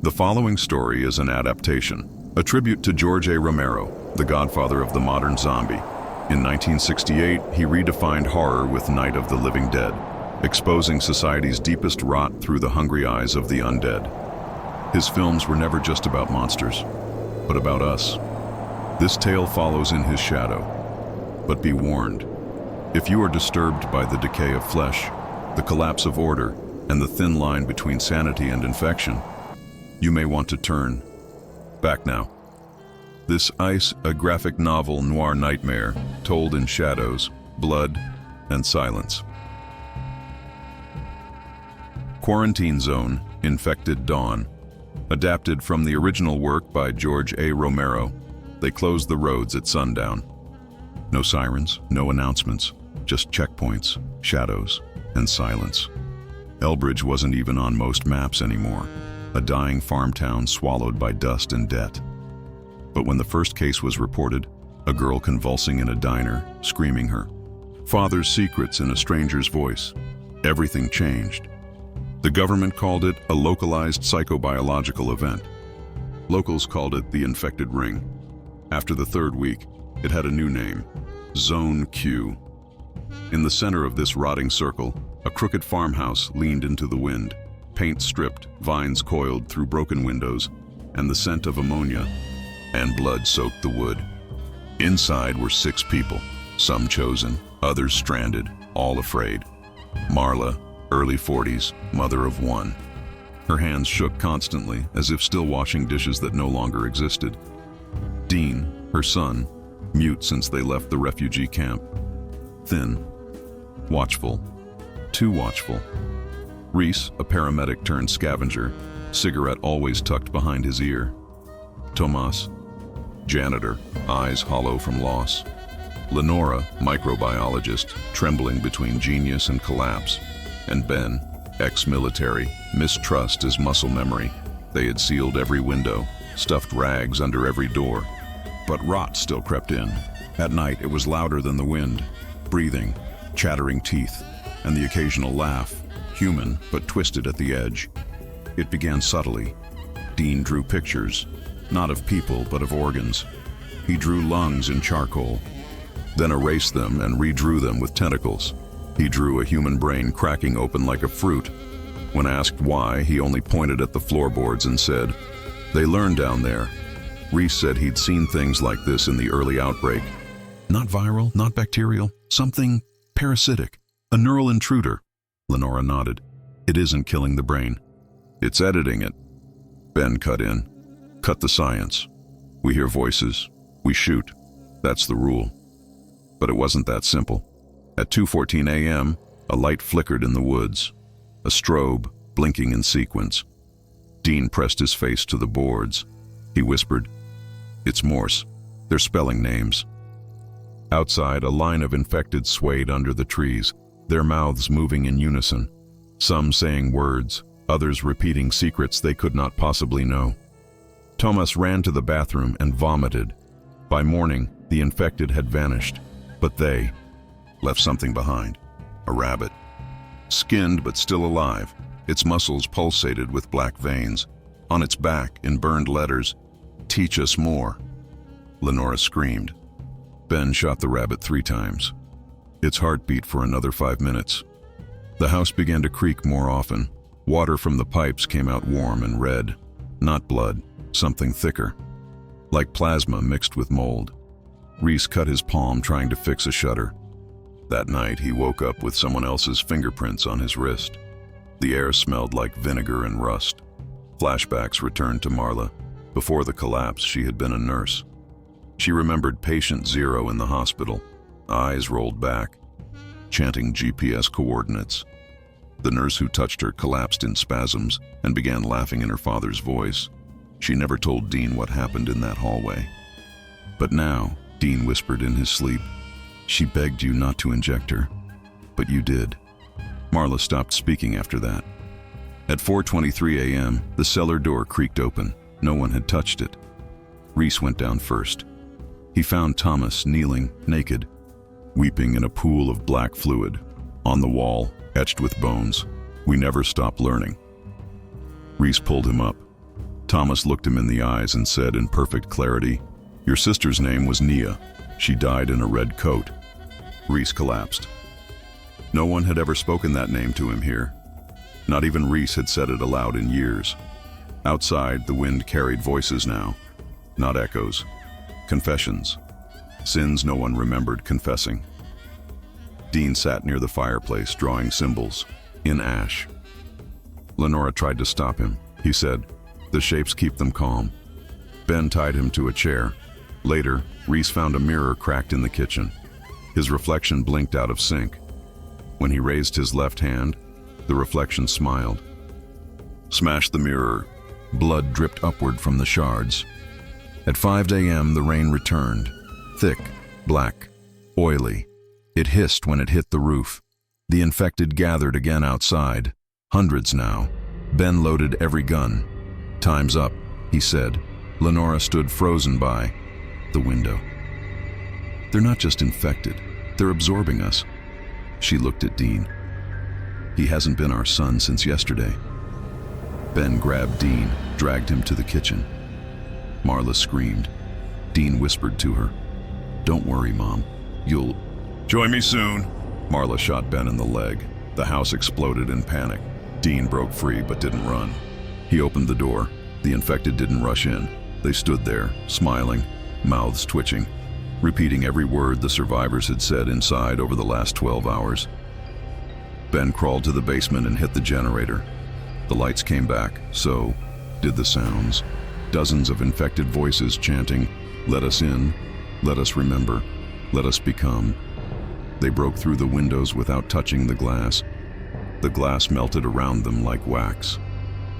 The following story is an adaptation, a tribute to George A. Romero, the godfather of the modern zombie. In 1968, he redefined horror with Night of the Living Dead, exposing society's deepest rot through the hungry eyes of the undead. His films were never just about monsters, but about us. This tale follows in his shadow. But be warned, if you are disturbed by the decay of flesh, the collapse of order, and the thin line between sanity and infection, you may want to turn back now. This is a graphic novel noir nightmare told in shadows, blood, and silence. Quarantine Zone, Infected Dawn. Adapted from the original work by George A. Romero, they closed the roads at sundown. No sirens, no announcements, just checkpoints, shadows, and silence. Elbridge wasn't even on most maps anymore, a dying farm town swallowed by dust and debt. But when the first case was reported, a girl convulsing in a diner, screaming her father's secrets in a stranger's voice, everything changed. The government called it a localized psychobiological event. Locals called it the infected ring. After the third week, it had a new name, Zone Q. In the center of this rotting circle, a crooked farmhouse leaned into the wind, paint stripped, vines coiled through broken windows, and the scent of ammonia and blood soaked the wood. Inside were 6 people, some chosen, others stranded, all afraid. Marla, early 40s, mother of 1. Her hands shook constantly, as if still washing dishes that no longer existed. Dean, her son, mute since they left the refugee camp. Thin, watchful, too watchful. Reese, a paramedic turned scavenger, cigarette always tucked behind his ear. Tomas, janitor, eyes hollow from loss. Lenora, microbiologist, trembling between genius and collapse. And Ben, ex-military, mistrust as muscle memory. They had sealed every window, stuffed rags under every door. But rot still crept in. At night, it was louder than the wind, breathing, chattering teeth, and the occasional laugh, human but twisted at the edge. It began subtly. Dean drew pictures, not of people but of organs. He drew lungs in charcoal, then erased them and redrew them with tentacles. He drew a human brain cracking open like a fruit. When asked why, he only pointed at the floorboards and said, "They learned down there." Reese said he'd seen things like this in the early outbreak. Not viral, not bacterial, something parasitic, a neural intruder. Lenora nodded. It isn't killing the brain. It's editing it. Ben cut in. Cut the science. We hear voices. We shoot. That's the rule. But it wasn't that simple. At 2:14 a.m., a light flickered in the woods. A strobe, blinking in sequence. Dean pressed his face to the boards. He whispered, "It's Morse. They're spelling names." Outside, a line of infected swayed under the trees, their mouths moving in unison, some saying words, others repeating secrets they could not possibly know. Thomas ran to the bathroom and vomited. By morning, the infected had vanished, but they left something behind. A rabbit. Skinned but still alive, its muscles pulsated with black veins. On its back, in burned letters, "Teach us more." Lenora screamed. Ben shot the rabbit 3 times. Its heart beat for another 5 minutes. The house began to creak more often. Water from the pipes came out warm and red. Not blood, something thicker. Like plasma mixed with mold. Reese cut his palm trying to fix a shutter. That night, he woke up with someone else's fingerprints on his wrist. The air smelled like vinegar and rust. Flashbacks returned to Marla. Before the collapse, she had been a nurse. She remembered patient 0 in the hospital, eyes rolled back, chanting GPS coordinates. The nurse who touched her collapsed in spasms and began laughing in her father's voice. She never told Dean what happened in that hallway. But now, Dean whispered in his sleep, "She begged you not to inject her, but you did." Marla stopped speaking after that. At 4:23 a.m., the cellar door creaked open. No one had touched it. Reese went down first. He found Thomas kneeling, naked, weeping in a pool of black fluid. On the wall, etched with bones, "We never stop learning." Reese pulled him up. Thomas looked him in the eyes and said in perfect clarity, "Your sister's name was Nia. She died in a red coat." Reese collapsed. No one had ever spoken that name to him here. Not even Reese had said it aloud in years. Outside, the wind carried voices now, not echoes. Confessions. Sins no one remembered confessing. Dean sat near the fireplace, drawing symbols, in ash. Lenora tried to stop him. He said, "The shapes keep them calm." Ben tied him to a chair. Later, Reese found a mirror cracked in the kitchen. His reflection blinked out of sync. When he raised his left hand, the reflection smiled. Smashed the mirror. Blood dripped upward from the shards. At 5 a.m., the rain returned. Thick, black, oily. It hissed when it hit the roof. The infected gathered again outside. Hundreds now. Ben loaded every gun. "Time's up," he said. Lenora stood frozen by the window. "They're not just infected. They're absorbing us." She looked at Dean. "He hasn't been our son since yesterday." Ben grabbed Dean, dragged him to the kitchen. Marla screamed. Dean whispered to her, "Don't worry, Mom. You'll..." "Join me soon." Marla shot Ben in the leg. The house exploded in panic. Dean broke free but didn't run. He opened the door. The infected didn't rush in. They stood there, smiling, mouths twitching, repeating every word the survivors had said inside over the last 12 hours. Ben crawled to the basement and hit the generator. The lights came back, so did the sounds. Dozens of infected voices chanting, "Let us in, let us remember, let us become." They broke through the windows without touching the glass. The glass melted around them like wax.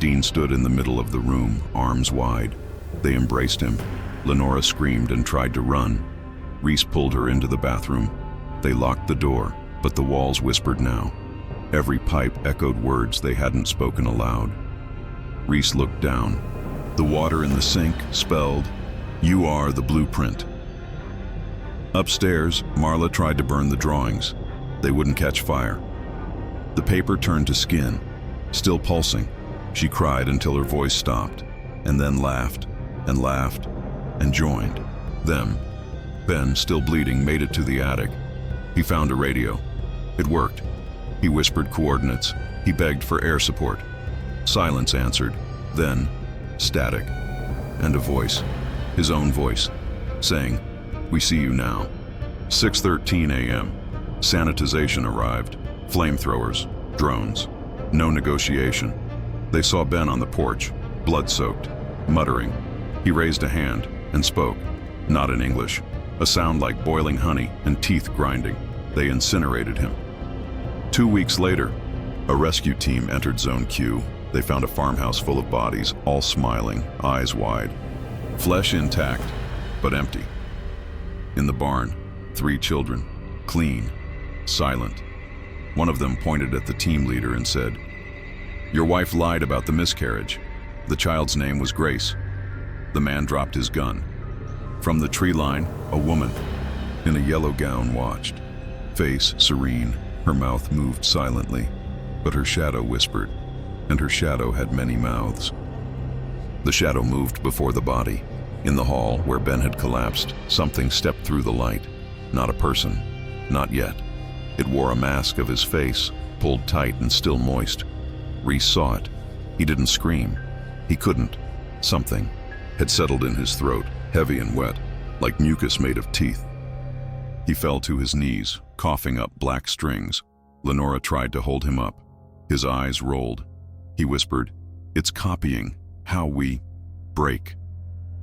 Dean stood in the middle of the room, arms wide. They embraced him. Lenora screamed and tried to run. Reese pulled her into the bathroom. They locked the door, but the walls whispered now. Every pipe echoed words they hadn't spoken aloud. Reese looked down. The water in the sink spelled, "You are the blueprint." Upstairs, Marla tried to burn the drawings. They wouldn't catch fire. The paper turned to skin, still pulsing. She cried until her voice stopped, and then laughed, and joined them. Ben, still bleeding, made it to the attic. He found a radio. It worked. He whispered coordinates. He begged for air support. Silence answered. Then, static. And a voice, his own voice, saying, "We see you now." 6:13 a.m. Sanitization arrived. Flamethrowers, drones. No negotiation. They saw Ben on the porch, blood-soaked, muttering. He raised a hand and spoke, not in English, a sound like boiling honey and teeth grinding. They incinerated him. 2 weeks later, a rescue team entered Zone Q. They found a farmhouse full of bodies, all smiling, eyes wide. Flesh intact, but empty. In the barn, 3 children, clean, silent. One of them pointed at the team leader and said, "Your wife lied about the miscarriage. The child's name was Grace." The man dropped his gun. From the tree line, a woman in a yellow gown watched. Face serene, her mouth moved silently, but her shadow whispered, and her shadow had many mouths. The shadow moved before the body. In the hall, where Ben had collapsed, something stepped through the light. Not a person, not yet. It wore a mask of his face, pulled tight and still moist. Reese saw it. He didn't scream. He couldn't. Something had settled in his throat, heavy and wet, like mucus made of teeth. He fell to his knees, coughing up black strings. Lenora tried to hold him up. His eyes rolled. He whispered, "It's copying how we break."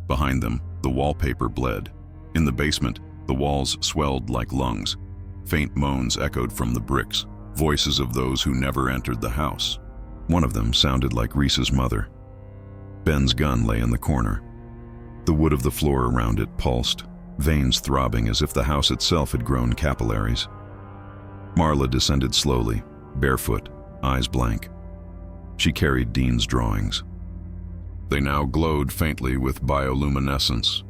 Behind them, the wallpaper bled. In the basement, the walls swelled like lungs. Faint moans echoed from the bricks, voices of those who never entered the house. One of them sounded like Reese's mother. Ben's gun lay in the corner. The wood of the floor around it pulsed, veins throbbing as if the house itself had grown capillaries. Marla descended slowly, barefoot, eyes blank. She carried Dean's drawings. They now glowed faintly with bioluminescence.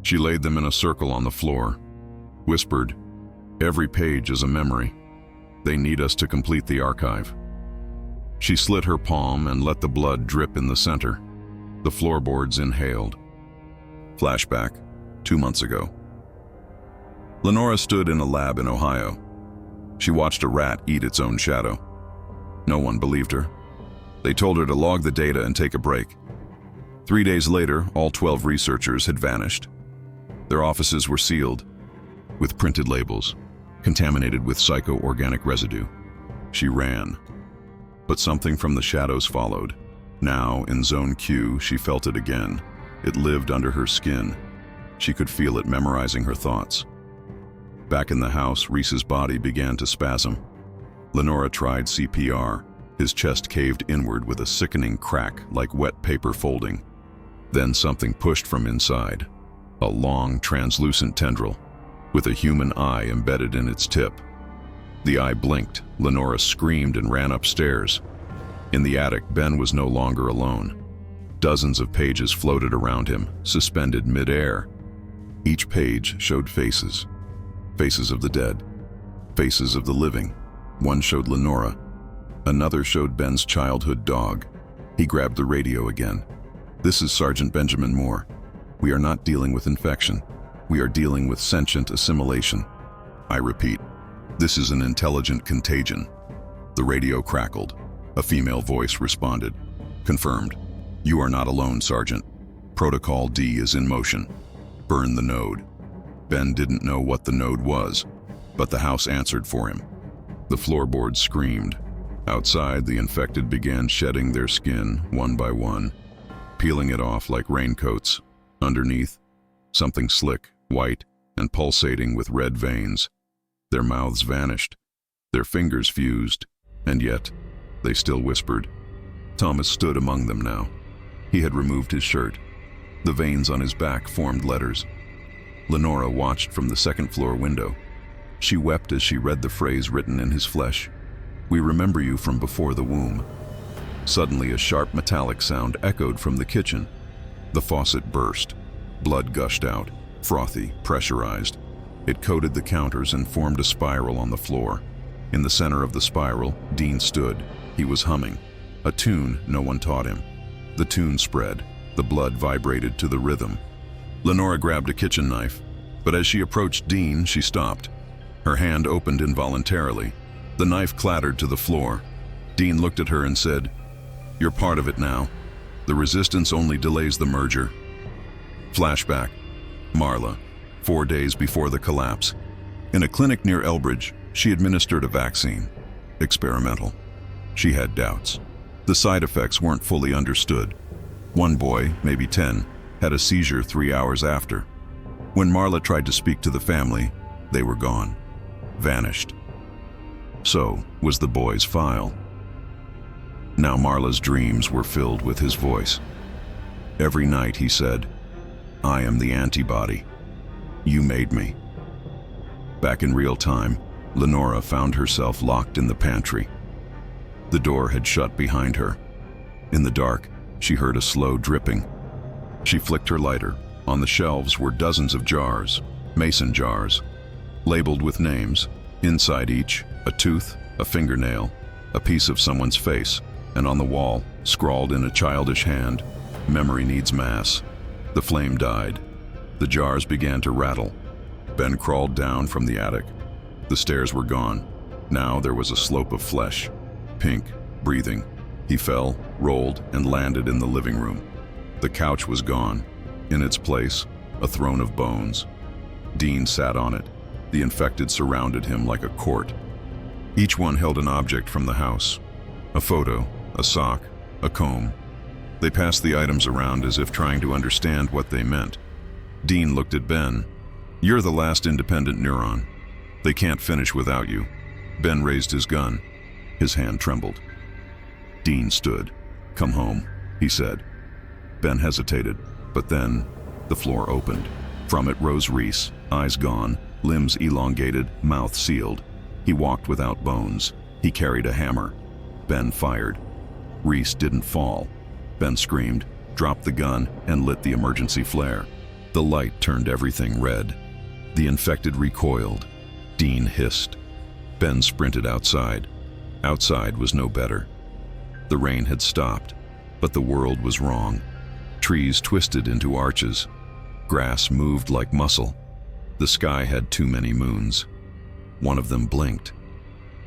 She laid them in a circle on the floor, whispered, "Every page is a memory. They need us to complete the archive." She slit her palm and let the blood drip in the center. The floorboards inhaled. Flashback, 2 months ago. Lenora stood in a lab in Ohio. She watched a rat eat its own shadow. No one believed her. They told her to log the data and take a break. 3 days later, all 12 researchers had vanished. Their offices were sealed, with printed labels, contaminated with psycho-organic residue. She ran. But something from the shadows followed. Now, in Zone Q, she felt it again. It lived under her skin. She could feel it memorizing her thoughts. Back in the house, Reese's body began to spasm. Lenora tried CPR. His chest caved inward with a sickening crack like wet paper folding. Then something pushed from inside. A long, translucent tendril, with a human eye embedded in its tip. The eye blinked. Lenora screamed and ran upstairs. In the attic, Ben was no longer alone. Dozens of pages floated around him, suspended mid-air. Each page showed faces. Faces of the dead. Faces of the living. One showed Lenora. Another showed Ben's childhood dog. He grabbed the radio again. "This is Sergeant Benjamin Moore. We are not dealing with infection. We are dealing with sentient assimilation. I repeat, this is an intelligent contagion." The radio crackled. A female voice responded. "Confirmed. You are not alone, Sergeant. Protocol D is in motion. Burn the node." Ben didn't know what the node was, but the house answered for him. The floorboards screamed. Outside, the infected began shedding their skin one by one, peeling it off like raincoats. Underneath, something slick, white, and pulsating with red veins. Their mouths vanished. Their fingers fused, and yet, they still whispered. Thomas stood among them now. He had removed his shirt. The veins on his back formed letters. Lenora watched from the second-floor window. She wept as she read the phrase written in his flesh. "We remember you from before the womb." Suddenly, a sharp metallic sound echoed from the kitchen. The faucet burst. Blood gushed out, frothy, pressurized. It coated the counters and formed a spiral on the floor. In the center of the spiral, Dean stood. He was humming. A tune no one taught him. The tune spread. The blood vibrated to the rhythm. Lenora grabbed a kitchen knife, but as she approached Dean, she stopped. Her hand opened involuntarily. The knife clattered to the floor. Dean looked at her and said, "You're part of it now. The resistance only delays the merger." Flashback. Marla, 4 days before the collapse. In a clinic near Elbridge, she administered a vaccine. Experimental. She had doubts. The side effects weren't fully understood. One boy, maybe 10, had a seizure 3 hours after. When Marla tried to speak to the family, they were gone. Vanished. So was the boy's file. Now Marla's dreams were filled with his voice. Every night he said, "I am the antibody. You made me." Back in real time, Lenora found herself locked in the pantry. The door had shut behind her. In the dark, she heard a slow dripping. She flicked her lighter. On the shelves were dozens of jars, mason jars, labeled with names. Inside each, a tooth, a fingernail, a piece of someone's face, and on the wall, scrawled in a childish hand, "Memory needs mass." The flame died. The jars began to rattle. Ben crawled down from the attic. The stairs were gone. Now there was a slope of flesh, pink, breathing. He fell, rolled, and landed in the living room. The couch was gone. In its place, a throne of bones. Dean sat on it. The infected surrounded him like a court. Each one held an object from the house. A photo, a sock, a comb. They passed the items around as if trying to understand what they meant. Dean looked at Ben. "You're the last independent neuron. They can't finish without you." Ben raised his gun. His hand trembled. Dean stood. "Come home," he said. Ben hesitated, but then the floor opened. From it rose Reese, eyes gone, limbs elongated, mouth sealed. He walked without bones. He carried a hammer. Ben fired. Reese didn't fall. Ben screamed, dropped the gun, and lit the emergency flare. The light turned everything red. The infected recoiled. Dean hissed. Ben sprinted outside. Outside was no better. The rain had stopped, but the world was wrong. Trees twisted into arches. Grass moved like muscle. The sky had too many moons. One of them blinked.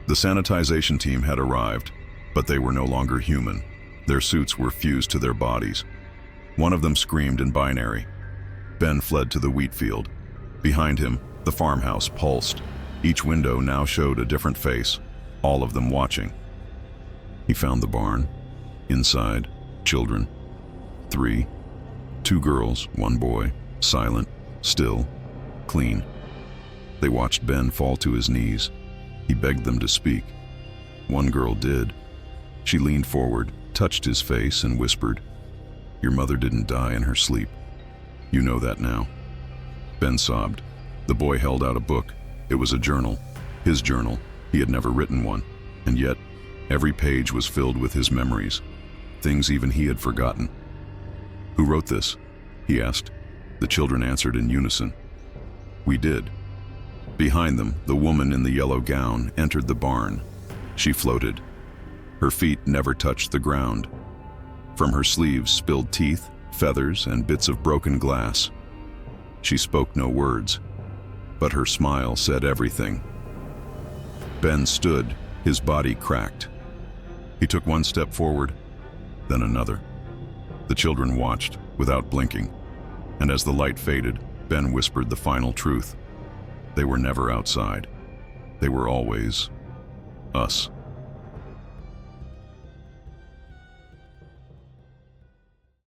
The sanitization team had arrived, but they were no longer human. Their suits were fused to their bodies. One of them screamed in binary. Ben fled to the wheat field. Behind him, the farmhouse pulsed. Each window now showed a different face, all of them watching. He found the barn. Inside, children. 3. 2 girls, 1 boy, silent, still, clean. They watched Ben fall to his knees. He begged them to speak. One girl did. She leaned forward, touched his face, and whispered, "Your mother didn't die in her sleep. You know that now." Ben sobbed. The boy held out a book. It was a journal. His journal. He had never written one. And yet, every page was filled with his memories. Things even he had forgotten. "Who wrote this?" he asked. The children answered in unison. "We did." Behind them, the woman in the yellow gown entered the barn. She floated. Her feet never touched the ground. From her sleeves spilled teeth, feathers, and bits of broken glass. She spoke no words, but her smile said everything. Ben stood, his body cracked. He took one step forward, then another. The children watched, without blinking, and as the light faded, Ben whispered the final truth. They were never outside. They were always us.